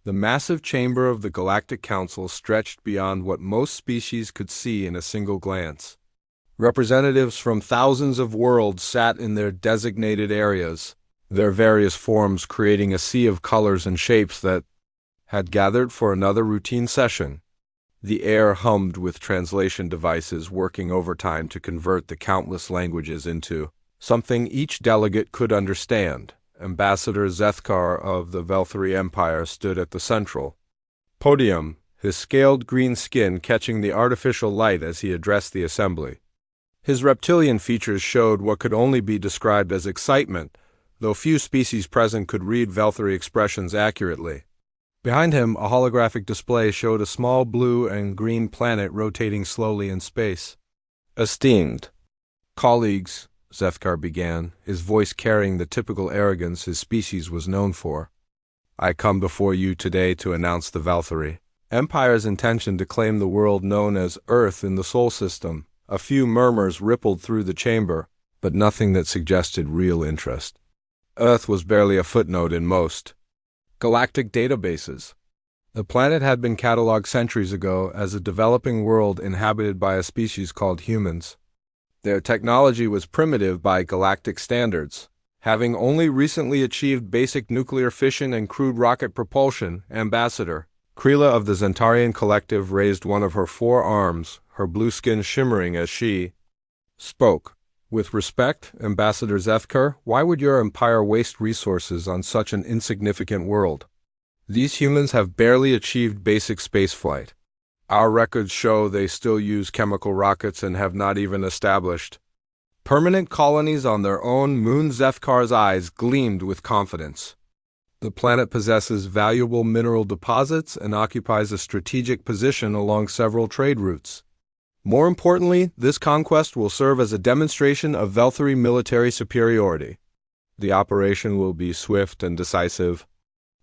The massive chamber of the Galactic Council stretched beyond what most species could see in a single glance. Representatives from thousands of worlds sat in their designated areas, their various forms creating a sea of colors and shapes that had gathered for another routine session. The air hummed with translation devices working overtime to convert the countless languages into something each delegate could understand. Ambassador Zethkar of the Velthari Empire stood at the central podium, his scaled green skin catching the artificial light as he addressed the assembly. His reptilian features showed what could only be described as excitement, though few species present could read Velthari expressions accurately. Behind him, a holographic display showed a small blue and green planet rotating slowly in space. "Esteemed colleagues," Zethkar began, his voice carrying the typical arrogance his species was known for, "I come before you today to announce the Velthari Empire's intention to claim the world known as Earth in the Sol System." A few murmurs rippled through the chamber, but nothing that suggested real interest. Earth was barely a footnote in most galactic databases. The planet had been catalogued centuries ago as a developing world inhabited by a species called humans. Their technology was primitive by galactic standards, having only recently achieved basic nuclear fission and crude rocket propulsion. Ambassador Krila of the Zentarian Collective raised one of her 4 arms, her blue skin shimmering as she spoke. "With respect, Ambassador Zethkar, why would your empire waste resources on such an insignificant world? These humans have barely achieved basic spaceflight. Our records show they still use chemical rockets and have not even established permanent colonies on their own moon." Zethkar's eyes gleamed with confidence. "The planet possesses valuable mineral deposits and occupies a strategic position along several trade routes. More importantly, this conquest will serve as a demonstration of Velthari military superiority. The operation will be swift and decisive,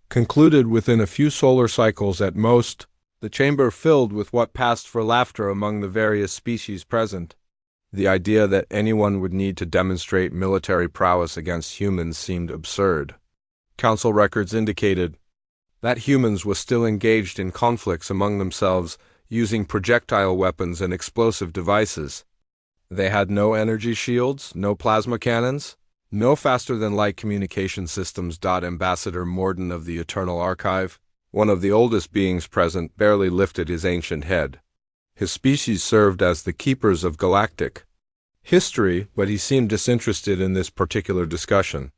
concluded within a few solar cycles at most." The chamber filled with what passed for laughter among the various species present. The idea that anyone would need to demonstrate military prowess against humans seemed absurd. Council records indicated that humans were still engaged in conflicts among themselves, using projectile weapons and explosive devices. They had no energy shields, no plasma cannons, no faster-than-light communication systems. Ambassador Morden of the Eternal Archive, one of the oldest beings present, barely lifted his ancient head. His species served as the keepers of galactic history, but he seemed disinterested in this particular discussion.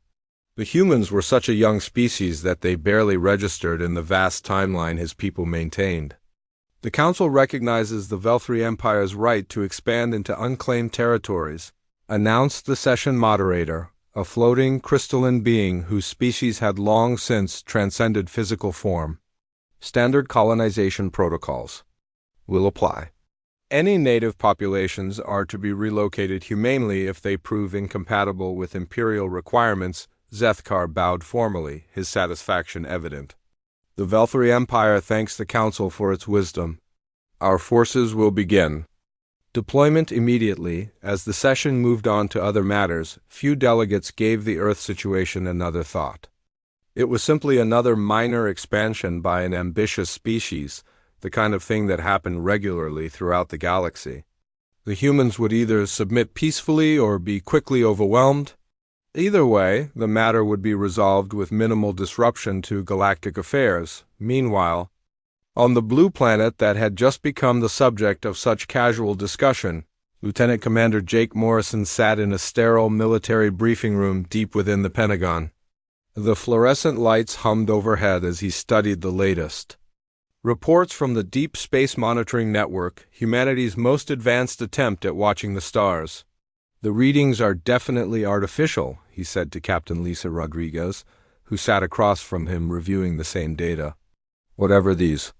The humans were such a young species that they barely registered in the vast timeline his people maintained. "The Council recognizes the Velthari Empire's right to expand into unclaimed territories," announced the session moderator, a floating crystalline being whose species had long since transcended physical form. "Standard colonization protocols will apply. Any native populations are to be relocated humanely if they prove incompatible with imperial requirements." Zethkar bowed formally, his satisfaction evident. "The Velthari Empire thanks the Council for its wisdom. Our forces will begin deployment immediately." As the session moved on to other matters, few delegates gave the Earth situation another thought. It was simply another minor expansion by an ambitious species, the kind of thing that happened regularly throughout the galaxy. The humans would either submit peacefully or be quickly overwhelmed. Either way, the matter would be resolved with minimal disruption to galactic affairs. Meanwhile, on the blue planet that had just become the subject of such casual discussion, Lieutenant Commander Jake Morrison sat in a sterile military briefing room deep within the Pentagon. The fluorescent lights hummed overhead as he studied the latest reports from the Deep Space Monitoring Network, humanity's most advanced attempt at watching the stars. "The readings are definitely artificial," he said to Captain Lisa Rodriguez, who sat across from him reviewing the same data. "Whatever these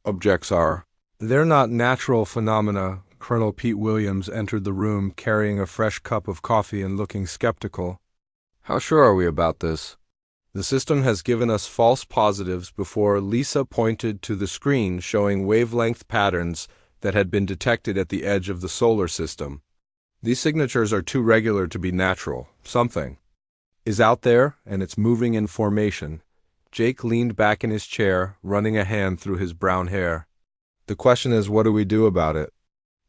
objects are, they're not natural phenomena." Colonel Pete Williams entered the room carrying a fresh cup of coffee and looking skeptical. "How sure are we about this?" "The system has given us false positives before." Lisa pointed to the screen showing wavelength patterns that had been detected at the edge of the solar system. "These signatures are too regular to be natural. Something is out there, and it's moving in formation, Jake leaned back in his chair, running a hand through his brown hair. The question is, what do we do about it?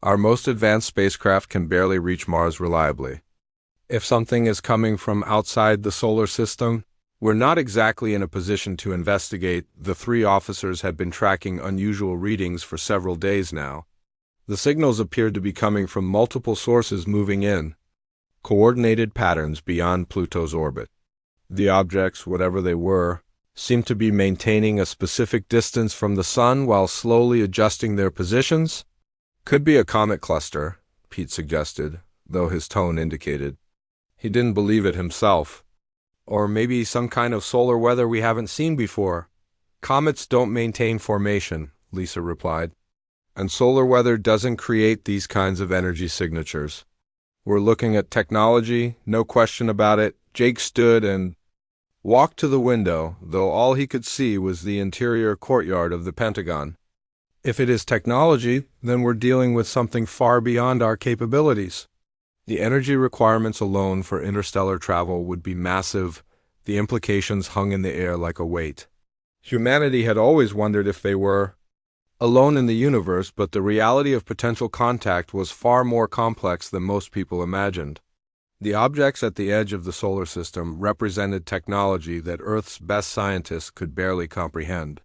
Our most advanced spacecraft can barely reach Mars reliably. If something is coming from outside the solar system, we're not exactly in a position to investigate. The three officers had been tracking unusual readings for several days now. The signals appeared to be coming from multiple sources moving in coordinated patterns beyond Pluto's orbit. The objects, whatever they were, seemed to be maintaining a specific distance from the sun while slowly adjusting their positions. Could be a comet cluster, Pete suggested, though his tone indicated he didn't believe it himself. Or maybe some kind of solar weather we haven't seen before. Comets don't maintain formation, Lisa replied. And solar weather doesn't create these kinds of energy signatures. We're looking at technology, no question about it. Jake stood and walked to the window, though all he could see was the interior courtyard of the Pentagon. If it is technology, then we're dealing with something far beyond our capabilities. The energy requirements alone for interstellar travel would be massive. The implications hung in the air like a weight. Humanity had always wondered if they were alone in the universe, but the reality of potential contact was far more complex than most people imagined. The objects at the edge of the solar system represented technology that Earth's best scientists could barely comprehend.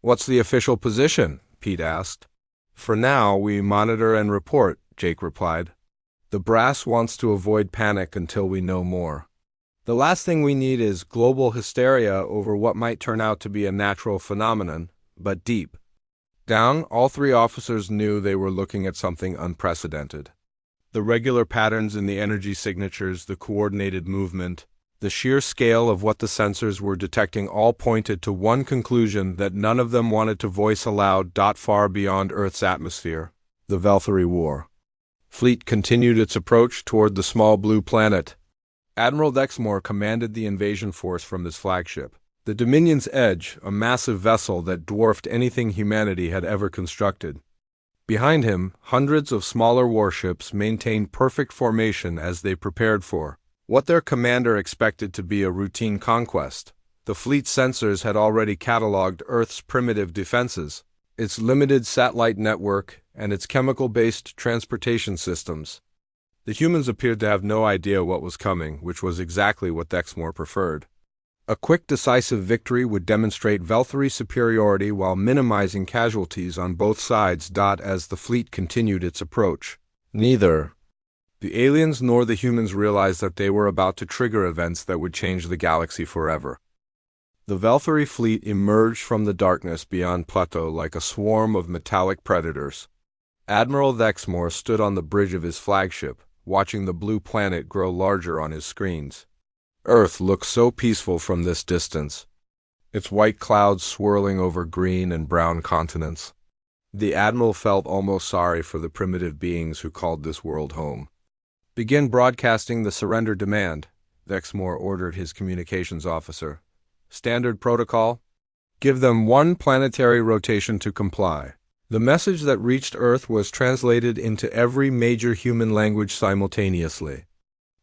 "What's the official position?" Pete asked. "For now, we monitor and report," Jake replied. "The brass wants to avoid panic until we know more. The last thing we need is global hysteria over what might turn out to be a natural phenomenon, but deep." Down, all three officers knew they were looking at something unprecedented. The regular patterns in the energy signatures, the coordinated movement, the sheer scale of what the sensors were detecting all pointed to one conclusion that none of them wanted to voice aloud. Far beyond Earth's atmosphere, the HFY War fleet continued its approach toward the small blue planet. Admiral Dexmore commanded the invasion force from his flagship, the Dominion's Edge, a massive vessel that dwarfed anything humanity had ever constructed. Behind him, hundreds of smaller warships maintained perfect formation as they prepared for what their commander expected to be a routine conquest. The fleet's sensors had already cataloged Earth's primitive defenses, its limited satellite network, and its chemical-based transportation systems. The humans appeared to have no idea what was coming, which was exactly what Dexmore preferred. A quick, decisive victory would demonstrate HFY superiority while minimizing casualties on both sides. As the fleet continued its approach, neither the aliens nor the humans realized that they were about to trigger events that would change the galaxy forever. The HFY fleet emerged from the darkness beyond Pluto like a swarm of metallic predators. Admiral Dexmore stood on the bridge of his flagship, watching the blue planet grow larger on his screens. Earth looked so peaceful from this distance, its white clouds swirling over green and brown continents. The Admiral felt almost sorry for the primitive beings who called this world home. "Begin broadcasting the surrender demand," Dexmore ordered his communications officer. "Standard protocol? Give them one planetary rotation to comply." The message that reached Earth was translated into every major human language simultaneously.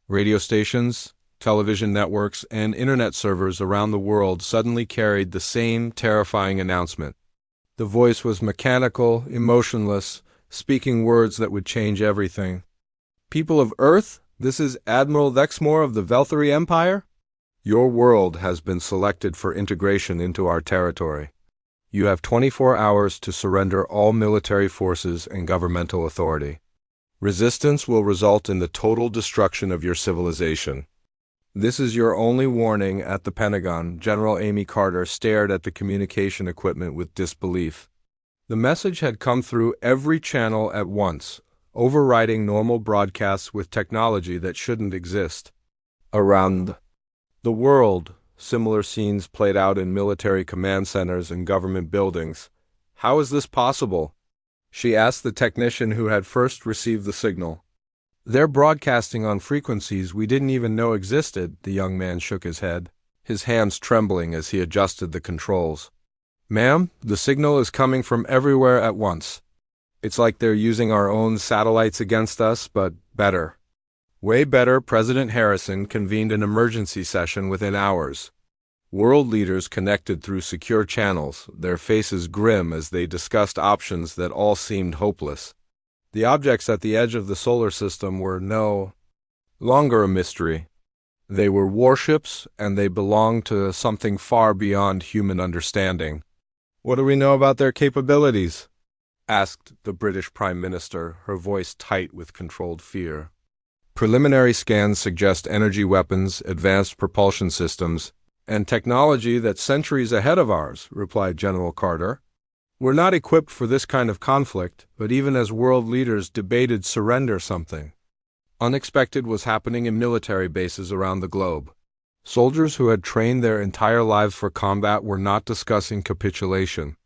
Radio stations, television networks, and internet servers around the world suddenly carried the same terrifying announcement. The voice was mechanical, emotionless, speaking words that would change everything. "People of Earth, this is Admiral Dexmore of the HFY Empire. Your world has been selected for integration into our territory. You have 24 hours to surrender all military forces and governmental authority. Resistance will result in the total destruction of your civilization. This is your only warning." At the Pentagon, General Amy Carter stared at the communication equipment with disbelief. The message had come through every channel at once, overriding normal broadcasts with technology that shouldn't exist. Around the world, similar scenes played out in military command centers and government buildings. "How is this possible?" she asked the technician who had first received the signal. "They're broadcasting on frequencies we didn't even know existed," the young man shook his head, his hands trembling as he adjusted the controls. "Ma'am, the signal is coming from everywhere at once. It's like they're using our own satellites against us, but better. Way better." President Harrison convened an emergency session within hours. World leaders connected through secure channels, their faces grim as they discussed options that all seemed hopeless. The objects at the edge of the solar system were no longer a mystery. They were warships, and they belonged to something far beyond human understanding. "What do we know about their capabilities?" asked the British Prime Minister, her voice tight with controlled fear. "Preliminary scans suggest energy weapons, advanced propulsion systems, and technology that's centuries ahead of ours," replied General Carter. "We're not equipped for this kind of conflict, but even as world leaders debated surrender, something unexpected was happening in military bases around the globe. Soldiers who had trained their entire lives for combat were not discussing capitulation.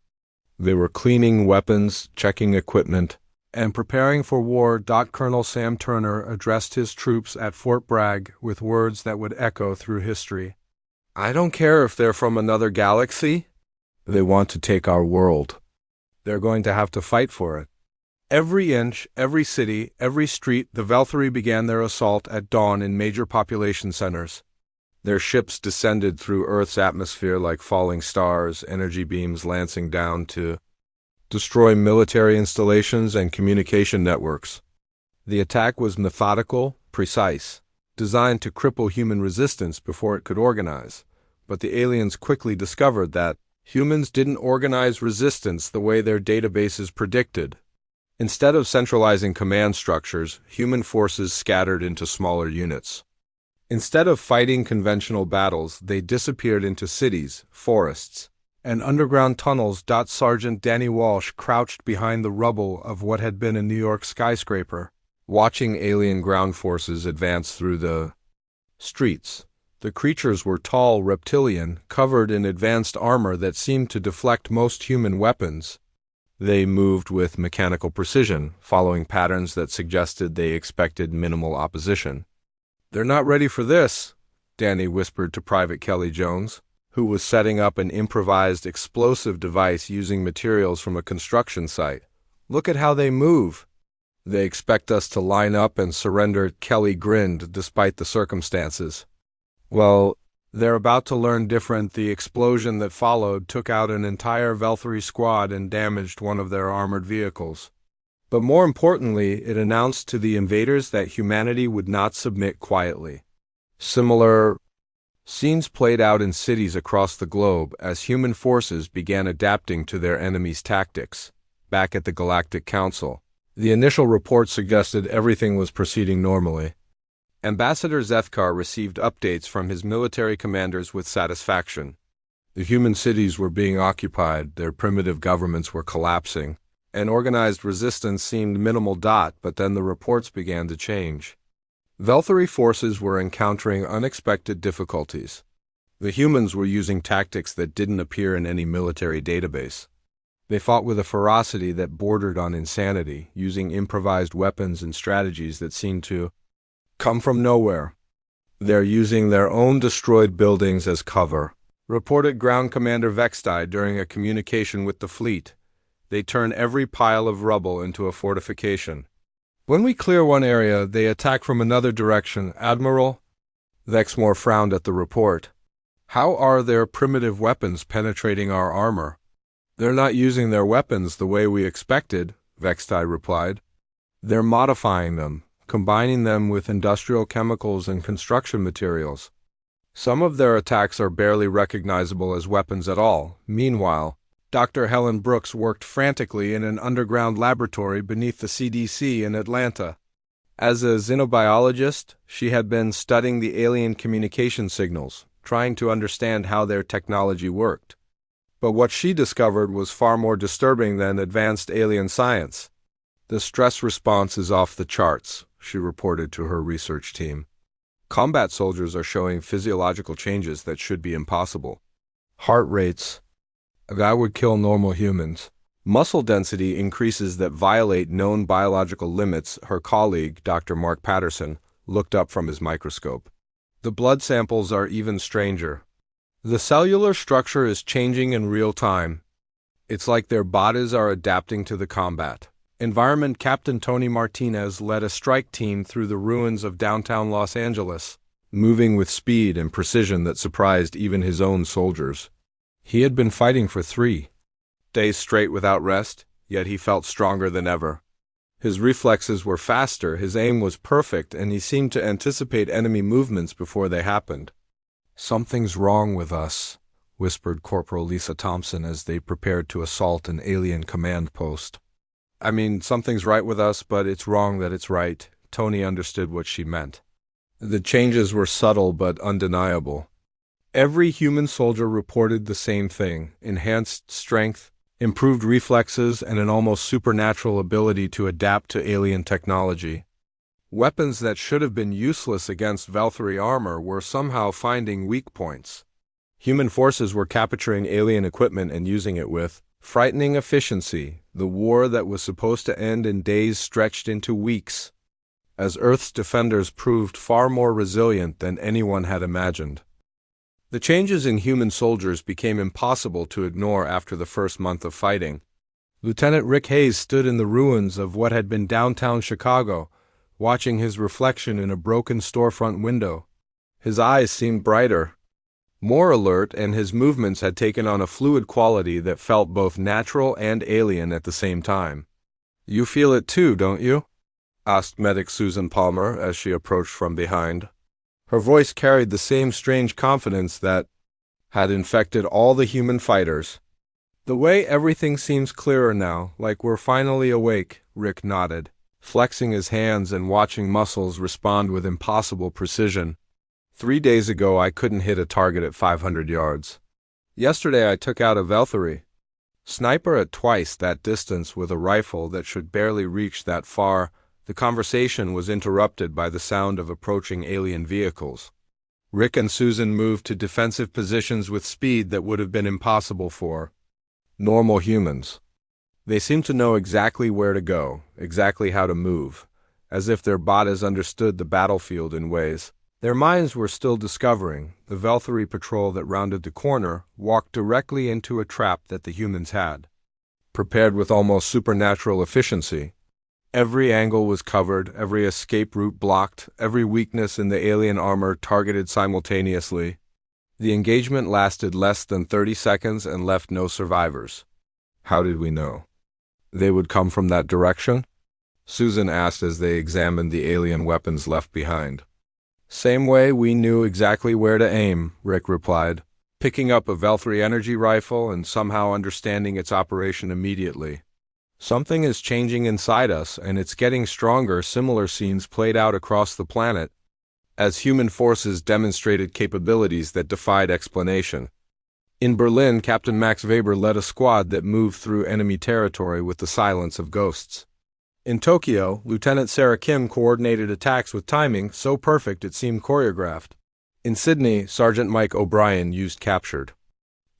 They were cleaning weapons, checking equipment, and preparing for war. Colonel Sam Turner addressed his troops at Fort Bragg with words that would echo through history. "I don't care if they're from another galaxy. They want to take our world. They're going to have to fight for it." Every inch, every city, every street, the Valkyrie began their assault at dawn in major population centers. Their ships descended through Earth's atmosphere like falling stars, energy beams lancing down to destroy military installations and communication networks. The attack was methodical, precise, designed to cripple human resistance before it could organize. But the aliens quickly discovered that humans didn't organize resistance the way their databases predicted. Instead of centralizing command structures, human forces scattered into smaller units. Instead of fighting conventional battles, they disappeared into cities, forests, and underground tunnels. Sergeant Danny Walsh crouched behind the rubble of what had been a New York skyscraper, watching alien ground forces advance through the streets. The creatures were tall, reptilian, covered in advanced armor that seemed to deflect most human weapons. They moved with mechanical precision, following patterns that suggested they expected minimal opposition. "They're not ready for this," Danny whispered to Private Kelly Jones, who was setting up an improvised explosive device using materials from a construction site. "Look at how they move." "They expect us to line up and surrender." Kelly grinned despite the circumstances. "Well, they're about to learn different." The explosion that followed took out an entire Valkyrie squad and damaged one of their armored vehicles. But more importantly, it announced to the invaders that humanity would not submit quietly. Similar scenes played out in cities across the globe as human forces began adapting to their enemies' tactics. Back at the Galactic Council, the initial report suggested everything was proceeding normally. Ambassador Zethkar received updates from his military commanders with satisfaction. The human cities were being occupied, their primitive governments were collapsing, and organized resistance seemed minimal. But then the reports began to change. Valkyrie forces were encountering unexpected difficulties. The humans were using tactics that didn't appear in any military database. They fought with a ferocity that bordered on insanity, using improvised weapons and strategies that seemed to come from nowhere. "They're using their own destroyed buildings as cover," reported Ground Commander Vextai during a communication with the fleet. "They turn every pile of rubble into a fortification. When we clear one area, they attack from another direction." Admiral Vexmore frowned at the report. "How are their primitive weapons penetrating our armor?" "They're not using their weapons the way we expected," Vextai replied. "They're modifying them, combining them with industrial chemicals and construction materials. Some of their attacks are barely recognizable as weapons at all." Meanwhile, Dr. Helen Brooks worked frantically in an underground laboratory beneath the CDC in Atlanta. As a xenobiologist, she had been studying the alien communication signals, trying to understand how their technology worked. But what she discovered was far more disturbing than advanced alien science. "The stress response is off the charts," she reported to her research team. "Combat soldiers are showing physiological changes that should be impossible. Heart rates that would kill normal humans. Muscle density increases that violate known biological limits." Her colleague, Dr. Mark Patterson, looked up from his microscope. "The blood samples are even stranger. The cellular structure is changing in real time. It's like their bodies are adapting to the combat." Environment Captain Tony Martinez led a strike team through the ruins of downtown Los Angeles. moving with speed and precision that surprised even his own soldiers. He had been fighting for 3 days straight without rest, yet he felt stronger than ever. His reflexes were faster, his aim was perfect, and he seemed to anticipate enemy movements before they happened. "Something's wrong with us," whispered Corporal Lisa Thompson as they prepared to assault an alien command post. "I mean, something's right with us, but it's wrong that it's right." Tony understood what she meant. The changes were subtle but undeniable. Every human soldier reported the same thing: enhanced strength, improved reflexes, and an almost supernatural ability to adapt to alien technology. Weapons that should have been useless against Valkyrie armor were somehow finding weak points. Human forces were capturing alien equipment and using it with frightening efficiency. The war that was supposed to end in days stretched into weeks, as Earth's defenders proved far more resilient than anyone had imagined. The changes in human soldiers became impossible to ignore after the first month of fighting. Lieutenant Rick Hayes stood in the ruins of what had been downtown Chicago, watching his reflection in a broken storefront window. His eyes seemed brighter, more alert, and his movements had taken on a fluid quality that felt both natural and alien at the same time. "You feel it too, don't you?" asked Medic Susan Palmer as she approached from behind. Her voice carried the same strange confidence that had infected all the human fighters. "The way everything seems clearer now, like we're finally awake," Rick nodded, flexing his hands and watching muscles respond with impossible precision. 3 days ago I couldn't hit a target at 500 yards. Yesterday I took out a Valkyrie sniper at twice that distance with a rifle that should barely reach that far. The conversation was interrupted by the sound of approaching alien vehicles. Rick and Susan moved to defensive positions with speed that would have been impossible for normal humans. They seemed to know exactly where to go, exactly how to move, as if their bodies understood the battlefield in ways their minds were still discovering. The Valkyrie patrol that rounded the corner walked directly into a trap that the humans had prepared with almost supernatural efficiency. Every angle was covered, every escape route blocked, every weakness in the alien armor targeted simultaneously. The engagement lasted less than 30 seconds and left no survivors. "How did we know they would come from that direction?" Susan asked as they examined the alien weapons left behind. "Same way we knew exactly where to aim," Rick replied, picking up a Valkyrie energy rifle and somehow understanding its operation immediately. "Something is changing inside us, and it's getting stronger." Similar scenes played out across the planet as human forces demonstrated capabilities that defied explanation. In Berlin, Captain Max Weber led a squad that moved through enemy territory with the silence of ghosts. In Tokyo, Lieutenant Sarah Kim coordinated attacks with timing so perfect it seemed choreographed. In Sydney, Sergeant Mike O'Brien used captured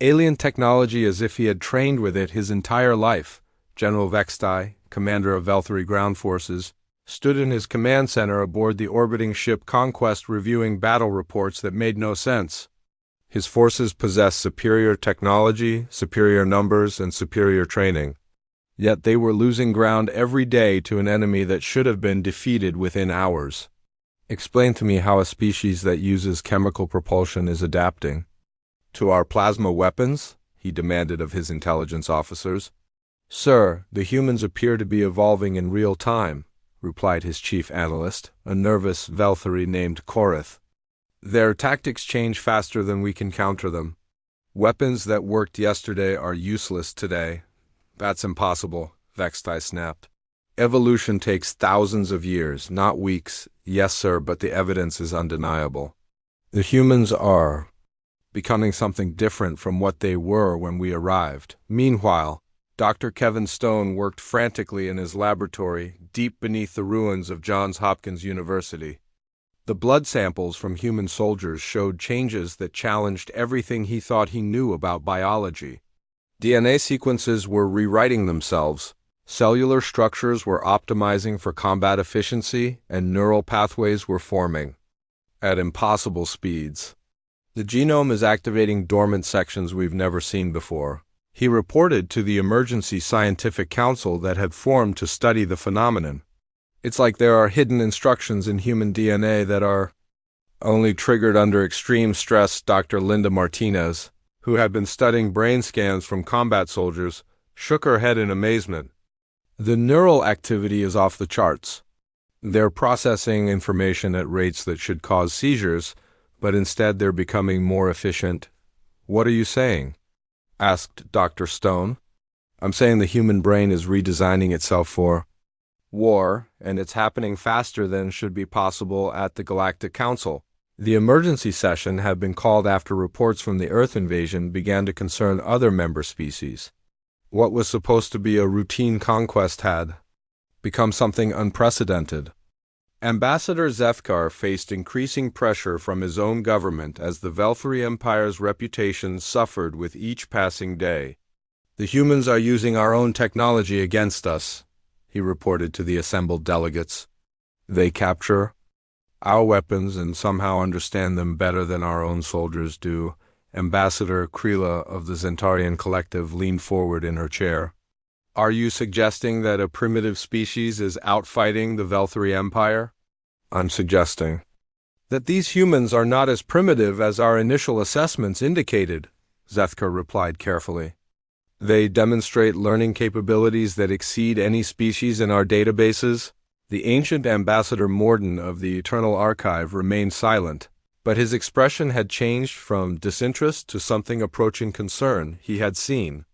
alien technology as if he had trained with it his entire life. General Vextai, commander of Valkyrie ground forces, stood in his command center aboard the orbiting ship Conquest reviewing battle reports that made no sense. His forces possessed superior technology, superior numbers, and superior training. Yet they were losing ground every day to an enemy that should have been defeated within hours. "Explain to me how a species that uses chemical propulsion is adapting to our plasma weapons," he demanded of his intelligence officers. "Sir, the humans appear to be evolving in real time," replied his chief analyst, a nervous Valkyrie named Korith. "Their tactics change faster than we can counter them. Weapons that worked yesterday are useless today." "That's impossible," Vextai snapped. "Evolution takes thousands of years, not weeks." "Yes, sir, but the evidence is undeniable. The humans are becoming something different from what they were when we arrived." Meanwhile, Dr. Kevin Stone worked frantically in his laboratory deep beneath the ruins of Johns Hopkins University. The blood samples from human soldiers showed changes that challenged everything he thought he knew about biology. DNA sequences were rewriting themselves, cellular structures were optimizing for combat efficiency, and neural pathways were forming at impossible speeds. "The genome is activating dormant sections we've never seen before," he reported to the Emergency Scientific Council that had formed to study the phenomenon. "It's like there are hidden instructions in human DNA that are Only triggered under extreme stress. Dr. Linda Martinez, who had been studying brain scans from combat soldiers, shook her head in amazement. The neural activity is off the charts. They're processing information at rates that should cause seizures, but instead they're becoming more efficient. What are you saying? Asked Dr. Stone. I'm saying the human brain is redesigning itself for war, and it's happening faster than should be possible at the Galactic Council. The emergency session had been called after reports from the Earth invasion began to concern other member species. What was supposed to be a routine conquest had become something unprecedented. Ambassador Zefkar faced increasing pressure from his own government as the Velfari Empire's reputation suffered with each passing day. The humans are using our own technology against us, he reported to the assembled delegates. They capture our weapons and somehow understand them better than our own soldiers do. Ambassador Krila of the Zentarian Collective leaned forward in her chair. Are you suggesting that a primitive species is outfighting the Velfari Empire? I'm suggesting that these humans are not as primitive as our initial assessments indicated, Zethka replied carefully. They demonstrate learning capabilities that exceed any species in our databases. The ancient Ambassador Morden of the Eternal Archive remained silent, but his expression had changed from disinterest to something approaching concern. He had seen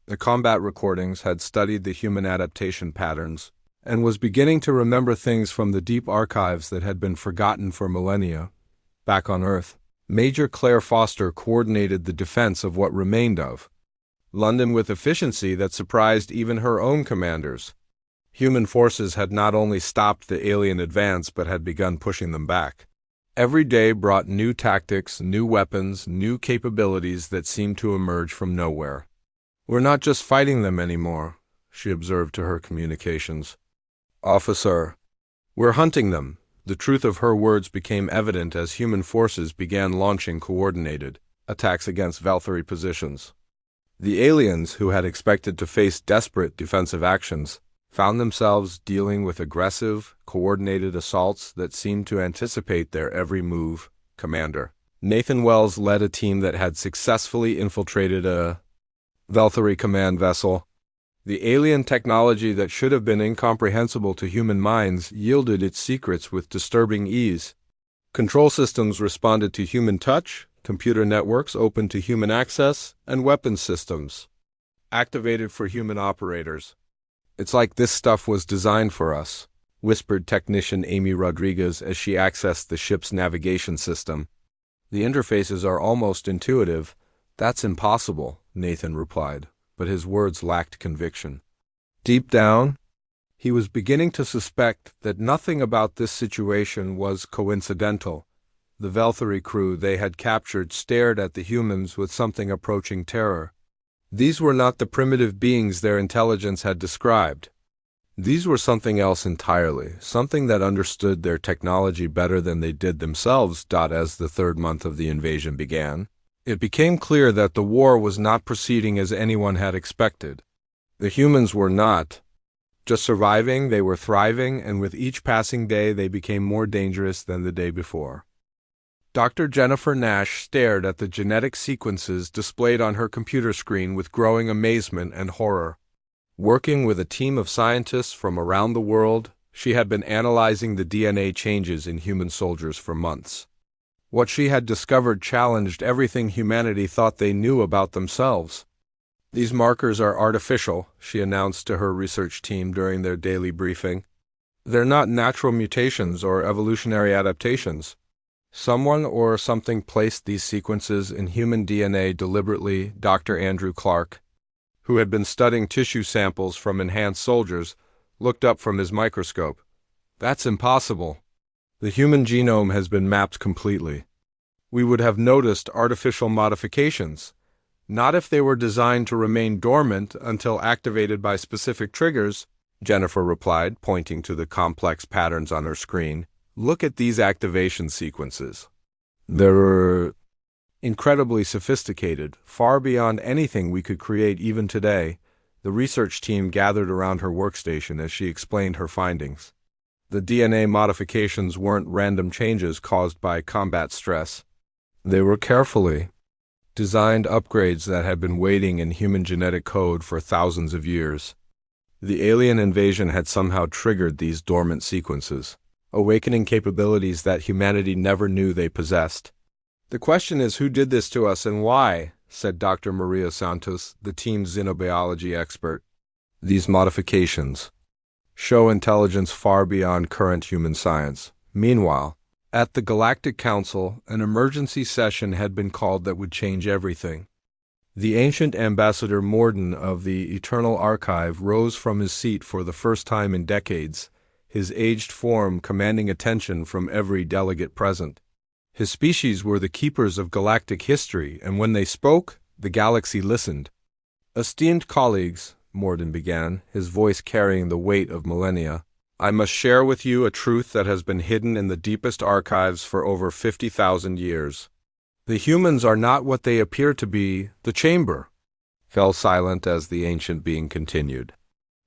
the combat recordings, had studied the human adaptation patterns, and was beginning to remember things from the deep archives that had been forgotten for millennia. Back on Earth, Major Claire Foster coordinated the defense of what remained of London with efficiency that surprised even her own commanders. Human forces had not only stopped the alien advance but had begun pushing them back. Every day brought new tactics, new weapons, new capabilities that seemed to emerge from nowhere. We're not just fighting them anymore, she observed to her communications. Officer, we're hunting them. The truth of her words became evident as human forces began launching coordinated attacks against Velfari positions. The aliens, who had expected to face desperate defensive actions, found themselves dealing with aggressive, coordinated assaults that seemed to anticipate their every move. Commander Nathan Wells led a team that had successfully infiltrated a Velfari command vessel. The alien technology that should have been incomprehensible to human minds yielded its secrets with disturbing ease. Control systems responded to human touch, computer networks open to human access, and weapons systems activated for human operators. It's like this stuff was designed for us, whispered technician Amy Rodriguez as she accessed the ship's navigation system. The interfaces are almost intuitive. That's impossible, Nathan replied, but his words lacked conviction. Deep down, he was beginning to suspect that nothing about this situation was coincidental. The Velfari crew they had captured stared at the humans with something approaching terror. These were not the primitive beings their intelligence had described. These were something else entirely, something that understood their technology better than they did themselves. As the third month of the invasion began, it became clear that the war was not proceeding as anyone had expected. The humans were not just surviving, they were thriving, and with each passing day they became more dangerous than the day before. Dr. Jennifer Nash stared at the genetic sequences displayed on her computer screen with growing amazement and horror. Working with a team of scientists from around the world, she had been analyzing the DNA changes in human soldiers for months. What she had discovered challenged everything humanity thought they knew about themselves. These markers are artificial, she announced to her research team during their daily briefing. They're not natural mutations or evolutionary adaptations. Someone or something placed these sequences in human DNA deliberately. Dr. Andrew Clark, who had been studying tissue samples from enhanced soldiers, looked up from his microscope. That's impossible. The human genome has been mapped completely. We would have noticed artificial modifications, not if they were designed to remain dormant until activated by specific triggers, Jennifer replied, pointing to the complex patterns on her screen. Look at these activation sequences. They're incredibly sophisticated, far beyond anything we could create even today. The research team gathered around her workstation as she explained her findings. The DNA modifications weren't random changes caused by combat stress. They were carefully designed upgrades that had been waiting in human genetic code for thousands of years. The alien invasion had somehow triggered these dormant sequences, awakening capabilities that humanity never knew they possessed. "The question is who did this to us and why," said Dr. Maria Santos, the team's xenobiology expert. "These modifications show intelligence far beyond current human science." Meanwhile, at the Galactic Council, an emergency session had been called that would change everything. The ancient ambassador Morden of the Eternal Archive rose from his seat for the first time in decades, his aged form commanding attention from every delegate present. His species were the keepers of galactic history, and when they spoke, the galaxy listened. "Esteemed colleagues," Morden began, his voice carrying the weight of millennia, "I must share with you a truth that has been hidden in the deepest archives for over 50,000 years. The humans are not what they appear to be." The chamber fell silent as the ancient being continued.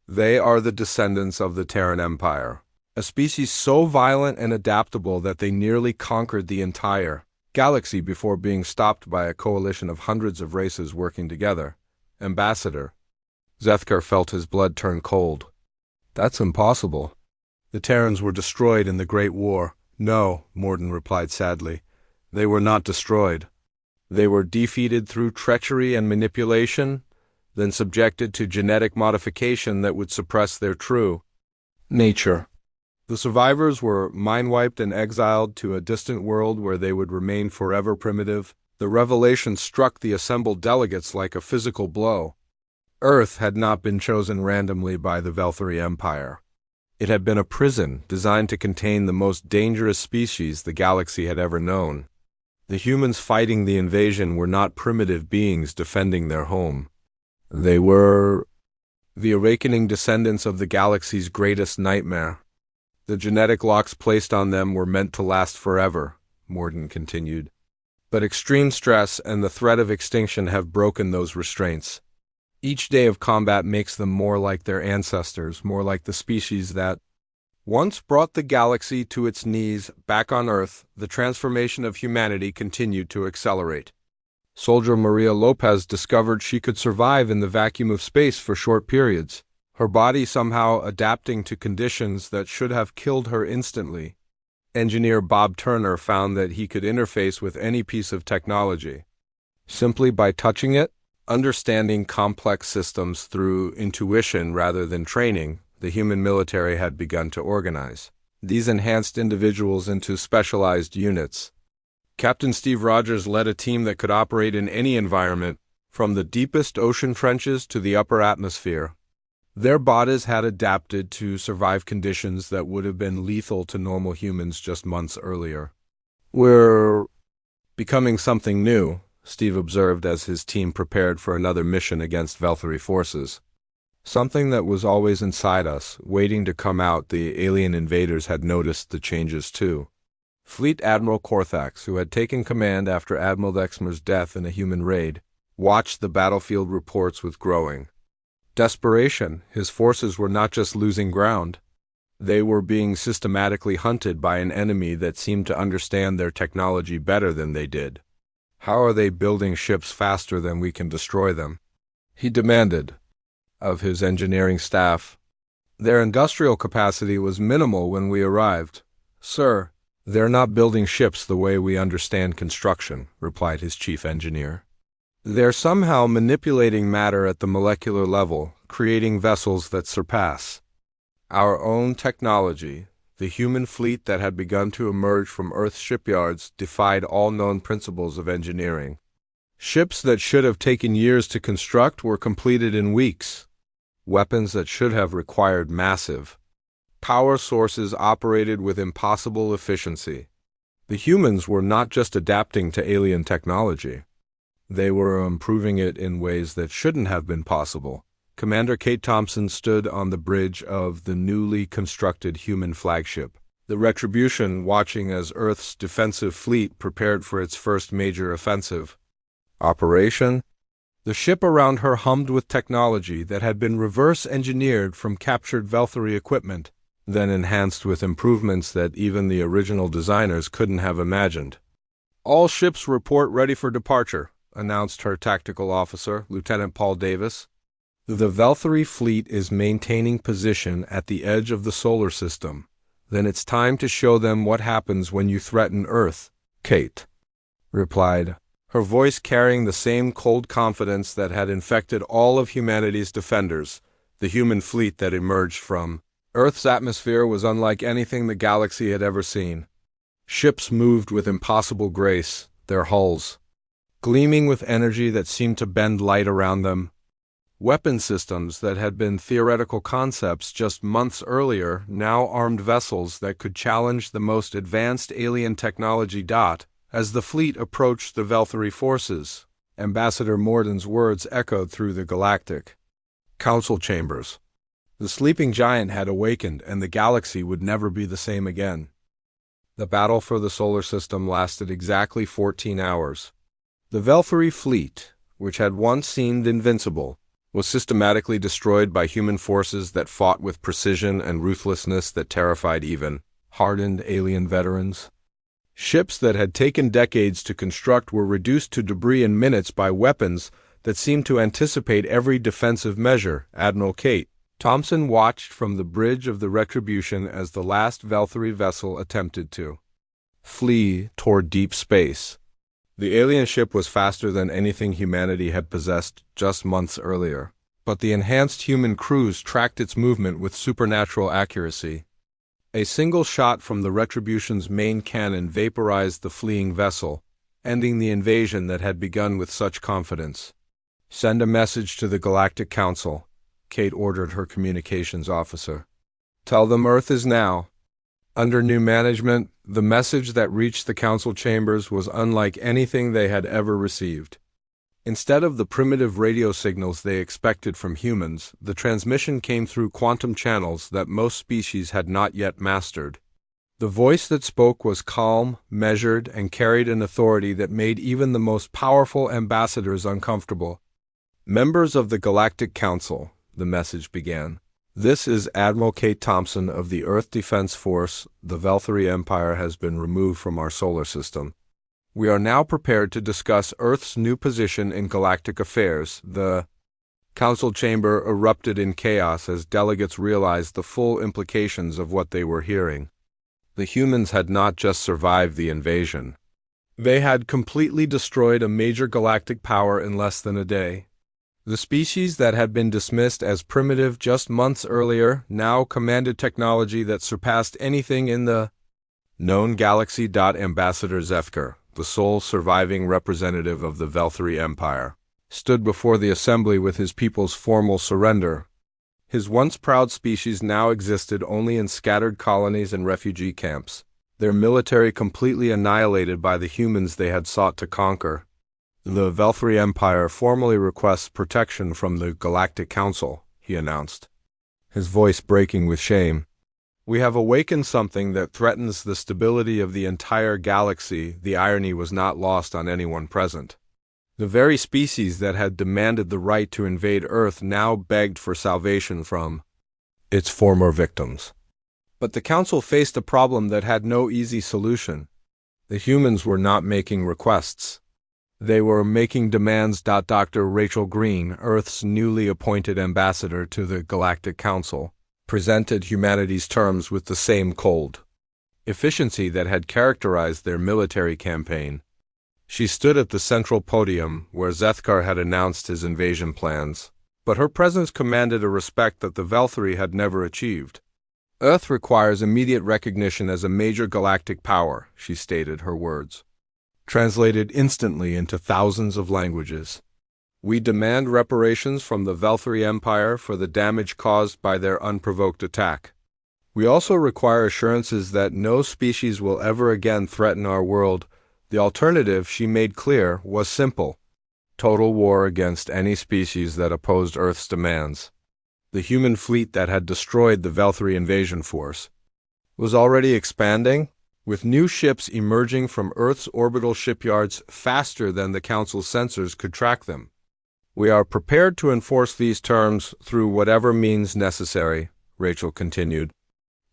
"They are the descendants of the Terran Empire, a species so violent and adaptable that they nearly conquered the entire galaxy before being stopped by a coalition of hundreds of races working together." Ambassador Zethkar felt his blood turn cold. "That's impossible. The Terrans were destroyed in the Great War." "No," Morden replied sadly. "They were not destroyed. They were defeated through treachery and manipulation, then subjected to genetic modification that would suppress their true nature. The survivors were mind-wiped and exiled to a distant world where they would remain forever primitive." The revelation struck the assembled delegates like a physical blow. Earth had not been chosen randomly by the Velthari Empire. It had been a prison designed to contain the most dangerous species the galaxy had ever known. The humans fighting the invasion were not primitive beings defending their home. They were the awakening descendants of the galaxy's greatest nightmare. "The genetic locks placed on them were meant to last forever," Morden continued. "But extreme stress and the threat of extinction have broken those restraints. Each day of combat makes them more like their ancestors, more like the species that once brought the galaxy to its knees. Back on Earth, the transformation of humanity continued to accelerate. Soldier Maria Lopez discovered she could survive in the vacuum of space for short periods, her body somehow adapting to conditions that should have killed her instantly. Engineer Bob Turner found that he could interface with any piece of technology simply by touching it. Understanding complex systems through intuition rather than training, the human military had begun to organize these enhanced individuals into specialized units. Captain Steve Rogers led a team that could operate in any environment, from the deepest ocean trenches to the upper atmosphere. Their bodies had adapted to survive conditions that would have been lethal to normal humans just months earlier. "We're becoming something new," Steve observed as his team prepared for another mission against Velthari forces. "Something that was always inside us, waiting to come out." The alien invaders had noticed the changes too. Fleet Admiral Korthax, who had taken command after Admiral Dexmer's death in a human raid, watched the battlefield reports with growing desperation. His forces were not just losing ground. They were being systematically hunted by an enemy that seemed to understand their technology better than they did. "How are they building ships faster than we can destroy them?" he demanded of his engineering staff. "Their industrial capacity was minimal when we arrived." "Sir, they're not building ships the way we understand construction," replied his chief engineer. "They're somehow manipulating matter at the molecular level, creating vessels that surpass our own technology." The human fleet that had begun to emerge from Earth's shipyards defied all known principles of engineering. Ships that should have taken years to construct were completed in weeks. Weapons that should have required massive power sources operated with impossible efficiency. The humans were not just adapting to alien technology. They were improving it in ways that shouldn't have been possible. Commander Kate Thompson stood on the bridge of the newly constructed human flagship, the Retribution, watching as Earth's defensive fleet prepared for its first major offensive operation. The ship around her hummed with technology that had been reverse-engineered from captured Velthari equipment. then enhanced with improvements that even the original designers couldn't have imagined. "All ships report ready for departure," announced her tactical officer, Lieutenant Paul Davis. "The Valkyrie fleet is maintaining position at the edge of the solar system. Then it's time to show them what happens when you threaten Earth," Kate replied, her voice carrying the same cold confidence that had infected all of humanity's defenders. The human fleet that emerged from Earth's atmosphere was unlike anything the galaxy had ever seen. Ships moved with impossible grace, their hulls gleaming with energy that seemed to bend light around them. Weapon systems that had been theoretical concepts just months earlier, now armed vessels that could challenge the most advanced alien technology. As the fleet approached the Valkyrie forces, Ambassador Morden's words echoed through the Galactic Council chambers. The sleeping giant had awakened, and the galaxy would never be the same again. The battle for the solar system lasted exactly 14 hours. The Valkyrie fleet, which had once seemed invincible, was systematically destroyed by human forces that fought with precision and ruthlessness that terrified even hardened alien veterans. Ships that had taken decades to construct were reduced to debris in minutes by weapons that seemed to anticipate every defensive measure. Admiral Kate Thompson watched from the bridge of the Retribution as the last Valkyrie vessel attempted to flee toward deep space. The alien ship was faster than anything humanity had possessed just months earlier, but the enhanced human crews tracked its movement with supernatural accuracy. A single shot from the Retribution's main cannon vaporized the fleeing vessel, ending the invasion that had begun with such confidence. "Send a message to the Galactic Council," Kate ordered her communications officer. "Tell them Earth is now under new management." The message that reached the council chambers was unlike anything they had ever received. Instead of the primitive radio signals they expected from humans, the transmission came through quantum channels that most species had not yet mastered. The voice that spoke was calm, measured, and carried an authority that made even the most powerful ambassadors uncomfortable. "Members of the Galactic Council," the message began. "This is Admiral Kate Thompson of the Earth Defense Force. The Valkyrie Empire has been removed from our solar system. We are now prepared to discuss Earth's new position in galactic affairs." The council chamber erupted in chaos as delegates realized the full implications of what they were hearing. The humans had not just survived the invasion. They had completely destroyed a major galactic power in less than a day. The species that had been dismissed as primitive just months earlier now commanded technology that surpassed anything in the known galaxy. Ambassador Zethkar, the sole surviving representative of the Valkyrie Empire, stood before the assembly with his people's formal surrender. His once proud species now existed only in scattered colonies and refugee camps, their military completely annihilated by the humans they had sought to conquer. "The Valkyrie Empire formally requests protection from the Galactic Council," he announced, his voice breaking with shame. "We have awakened something that threatens the stability of the entire galaxy." The irony was not lost on anyone present. The very species that had demanded the right to invade Earth now begged for salvation from its former victims. But the Council faced a problem that had no easy solution. The humans were not making requests. They were making demands. Dr. Rachel Green, Earth's newly appointed ambassador to the Galactic Council, presented humanity's terms with the same cold efficiency that had characterized their military campaign. She stood at the central podium where Zethkar had announced his invasion plans, but her presence commanded a respect that the Valkyrie had never achieved. "Earth requires immediate recognition as a major galactic power," she stated, her words translated instantly into thousands of languages. "We demand reparations from the Valkyrie Empire for the damage caused by their unprovoked attack. We also require assurances that no species will ever again threaten our world." The alternative, she made clear, was simple: total war against any species that opposed Earth's demands. The human fleet that had destroyed the Valkyrie invasion force was already expanding, with new ships emerging from Earth's orbital shipyards faster than the Council's sensors could track them. "We are prepared to enforce these terms through whatever means necessary," Rachel continued.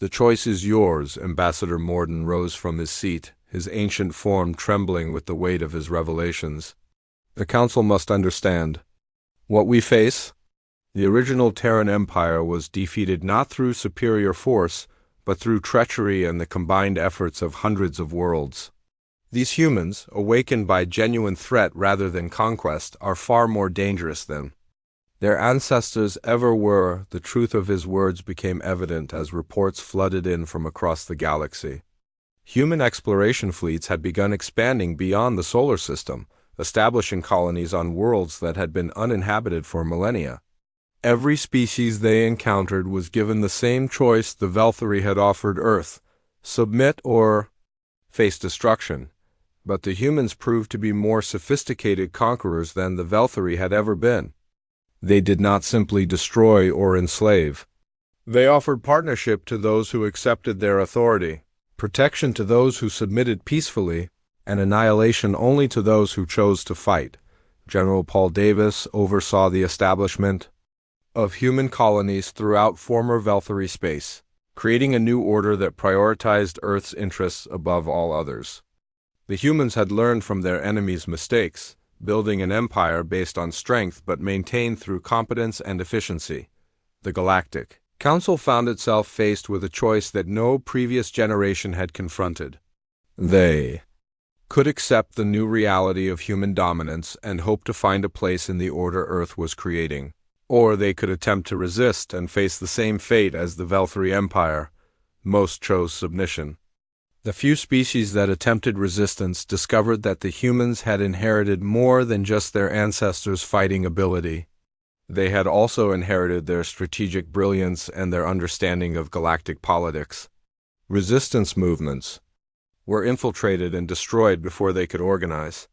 The choice is yours. Ambassador Morden rose from his seat, his ancient form trembling with the weight of his revelations. The Council must understand. What we face? The original Terran Empire was defeated not through superior force, but through treachery and the combined efforts of hundreds of worlds. These humans, awakened by genuine threat rather than conquest, are far more dangerous than their ancestors ever were. The truth of his words became evident as reports flooded in from across the galaxy. Human exploration fleets had begun expanding beyond the solar system, establishing colonies on worlds that had been uninhabited for millennia. Every species they encountered was given the same choice the Velthari had offered Earth: submit or face destruction. But the humans proved to be more sophisticated conquerors than the Velthari had ever been. They did not simply destroy or enslave. They offered partnership to those who accepted their authority, protection to those who submitted peacefully, and annihilation only to those who chose to fight. General Paul Davis oversaw the establishment of human colonies throughout former Velthari space, creating a new order that prioritized Earth's interests above all others. The humans had learned from their enemies' mistakes, building an empire based on strength but maintained through competence and efficiency. The Galactic Council found itself faced with a choice that no previous generation had confronted. They could accept the new reality of human dominance and hope to find a place in the order Earth was creating, or they could attempt to resist and face the same fate as the Velthari Empire. Most chose submission. The few species that attempted resistance discovered that the humans had inherited more than just their ancestors' fighting ability. They had also inherited their strategic brilliance and their understanding of galactic politics. Resistance movements were infiltrated and destroyed before they could organize.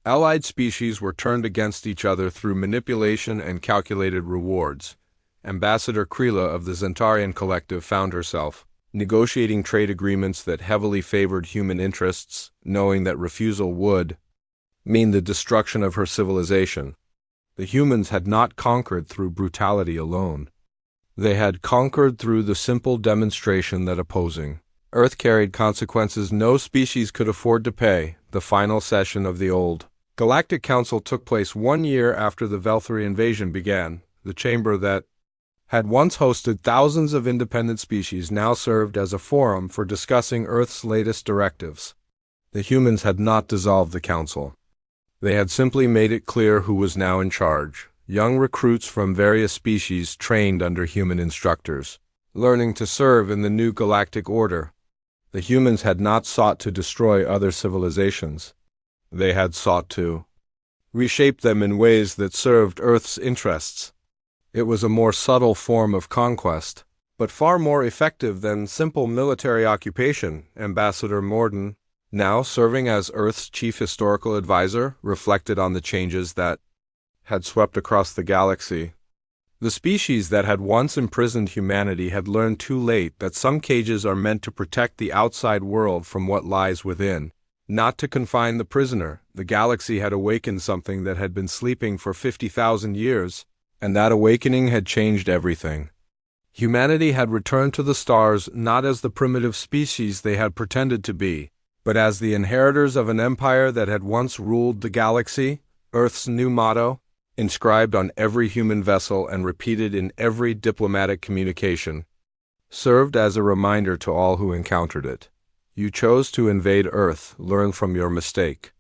Allied species were turned against each other through manipulation and calculated rewards. Ambassador Krila of the Zentarian Collective found herself negotiating trade agreements that heavily favored human interests, knowing that refusal would mean the destruction of her civilization. The humans had not conquered through brutality alone. They had conquered through the simple demonstration that opposing Earth carried consequences no species could afford to pay. The final session of the old Galactic Council took place 1 year after the Velthari invasion began. The chamber that had once hosted thousands of independent species now served as a forum for discussing Earth's latest directives. The humans had not dissolved the council. They had simply made it clear who was now in charge. Young recruits from various species trained under human instructors, learning to serve in the new galactic order. The humans had not sought to destroy other civilizations. They had sought to reshape them in ways that served Earth's interests. It was a more subtle form of conquest, but far more effective than simple military occupation. Ambassador Morden, now serving as Earth's chief historical advisor, reflected on the changes that had swept across the galaxy. The species that had once imprisoned humanity had learned too late that some cages are meant to protect the outside world from what lies within, not to confine the prisoner. The galaxy had awakened something that had been sleeping for 50,000 years, and that awakening had changed everything. Humanity had returned to the stars not as the primitive species they had pretended to be, but as the inheritors of an empire that had once ruled the galaxy. Earth's new motto, inscribed on every human vessel and repeated in every diplomatic communication, served as a reminder to all who encountered it. You chose to invade Earth. Learn from your mistake.